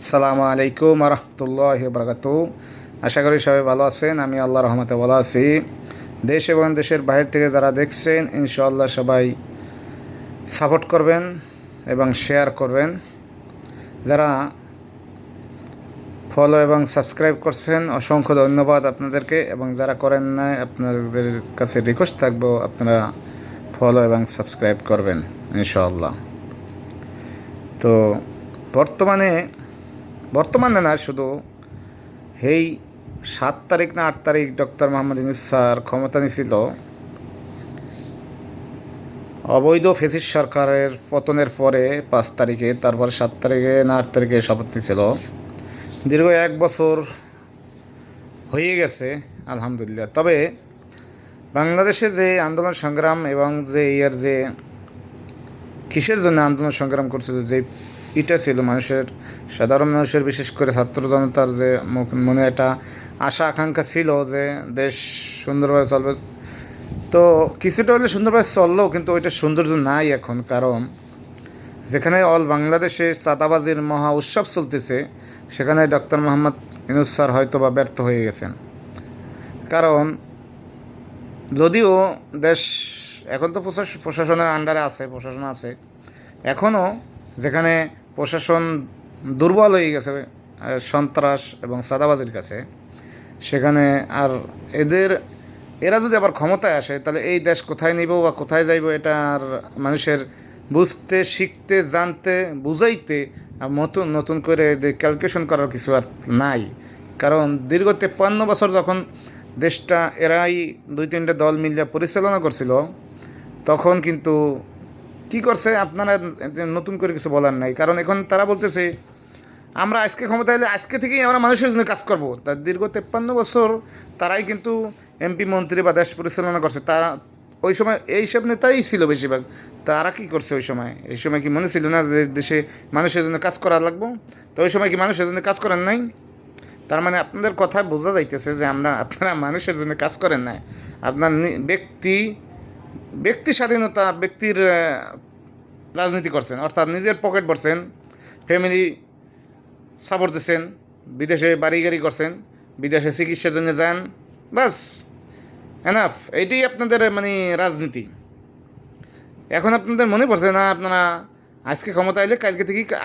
আসসালামু আলাইকুম রহমতুল্লাহি বারাকাতুহু। আশা করি সবাই ভালো আছেন। আমি আল্লাহর রহমতে ভালো আছি। দেশ এবং দেশের বাইরে থেকে যারা দেখছেন ইনশাআল্লাহ সবাই সাপোর্ট করবেন এবং শেয়ার করবেন। যারা ফলো এবং সাবস্ক্রাইব করছেন অসংখ্য ধন্যবাদ আপনাদেরকে, এবং যারা করেন না আপনাদের কাছে রিকোয়েস্ট থাকবো আপনারা ফলো এবং সাবস্ক্রাইব করবেন ইনশাআল্লাহ। তো বর্তমানে না, শুধু এই 7 তারিখ না 8 তারিখ ডক্টর মোহাম্মদ ইউনূস স্যার ক্ষমতা নিয়েছিল, অবৈধ ফ্যাসিস্ট সরকারের পতনের পরে 5 তারিখে, তারপর 7 তারিখে না 8 তারিখে শপথ নিয়েছিল। দীর্ঘ 1 বছর হয়ে গেছে আলহামদুলিল্লাহ। তবে বাংলাদেশে যে আন্দোলন সংগ্রাম এবং যে কিসের জন্য আন্দোলন সংগ্রাম করছে, যে এটা ছিল মানুষের, সাধারণ মানুষের, বিশেষ করে ছাত্র জনতার যে মনে একটা আশা আকাঙ্ক্ষা ছিল যে দেশ সুন্দরভাবে চলবে। তো কিছুটা হলে সুন্দরভাবে চললেও কিন্তু ওইটা সৌন্দর্য নাই এখন। কারণ যেখানে অল বাংলাদেশে চাঁদাবাজির মহা উৎসব চলতেছে, সেখানে ডক্টর মোহাম্মদ ইউনূস স্যার হয়তো বা ব্যর্থ হয়ে গেছেন। কারণ যদিও দেশ এখন তো প্রশাসনের আন্ডারে আছে, প্রশাসন আছে, এখনও যেখানে প্রশাসন দুর্বল হয়ে গেছে সন্ত্রাস এবং চাঁদাবাজির কাছে, সেখানে আর এরা যদি আবার ক্ষমতায় আসে, তাহলে এই দেশ কোথায় নিব বা কোথায় যাইব, এটা আর মানুষের বুঝতে, শিখতে, জানতে, বুঝাইতে নতুন নতুন করে ক্যালকুলেশন করার কিছু আর নাই। কারণ দীর্ঘ 53 বছর যখন দেশটা এরাই 2-3টা দল মিলিয়ে পরিচালনা করছিল, তখন কিন্তু কী করছে আপনারা নতুন করে কিছু বলার নাই। কারণ এখন তারা বলতেছে আমরা আজকে ক্ষমতা এলে আজকে থেকেই আমরা মানুষের জন্য কাজ করব। তার দীর্ঘ 53 বছর তারাই কিন্তু এমপি, মন্ত্রী বা দেশ পরিচালনা করছে। তারা ওই সময় এইসব নেতাই ছিল বেশিরভাগ। তারা কী করছে ওই সময়? এই সময় কি মনে ছিল না যে দেশে মানুষের জন্য কাজ করা লাগবো? তো ওই সময় কি মানুষের জন্য কাজ করেন নাই? তার মানে আপনাদের কথা বোঝা যাইতেছে যে আপনারা মানুষের জন্য কাজ করেন নাই। আপনার ব্যক্তি স্বাধীনতা, ব্যক্তির রাজনীতি করছেন, অর্থাৎ নিজের পকেট ভরছেন, ফ্যামিলি সাপোর্ট দিচ্ছেন, বিদেশে বাড়ি গাড়ি করছেন, বিদেশে চিকিৎসার জন্য যান, বাস এনাফ। এইটাই আপনাদের মানে রাজনীতি। এখন আপনাদের মনে পড়ছে না আপনারা আজকে ক্ষমতা এলে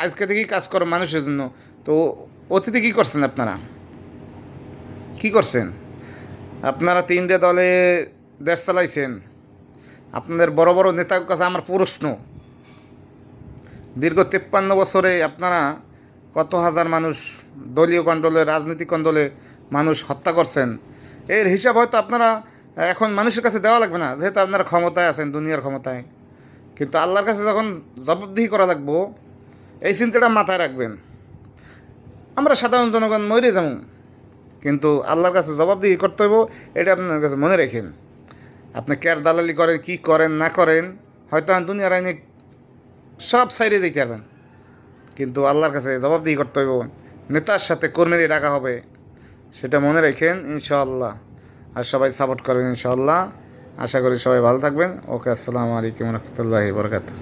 আজকে থেকেই কাজ করো মানুষের জন্য। তো অতীতে কী করছেন? আপনারা কী করছেন? আপনারা 3টে দলে দেশ চালাইছেন। আপনাদের বড় বড় নেতার কাছে আমার প্রশ্ন, দীর্ঘ 53 বছরে আপনারা কত হাজার মানুষ দলীয় কন্ট্রোলে, রাজনৈতিক কন্ট্রোলে মানুষ হত্যা করছেন। এর হিসাব হয়তো আপনারা এখন মানুষের কাছে দেওয়া লাগবে না, যেহেতু আপনারা ক্ষমতায় আছেন, দুনিয়ার ক্ষমতায়। কিন্তু আল্লাহর কাছে যখন জবাবদিহি করা লাগবো, এই চিন্তাটা মাথায় রাখবেন। আমরা সাধারণ জনগণ মরে যাবো, কিন্তু আল্লাহর কাছে জবাবদিহি করতে হইব, এটা আপনার কাছে মনে রেখেন। আপনি কেয়ার দালালি করেন, কি করেন না করেন, হয়তো দুনিয়ার আইনে সব সাইডে যেতে পারবেন, কিন্তু আল্লাহর কাছে জবাবদিহি করতে হইব। নেতার সাথে কর্মীরই ডাকা হবে, সেটা মনে রাখেন ইনশাআল্লাহ। আর সবাই সাপোর্ট করবেন ইনশাআল্লাহ। আশা করি সবাই ভালো থাকবেন। ওকে, আসসালামু আলাইকুম রহমতুল্লাহি বারাকাতুহু।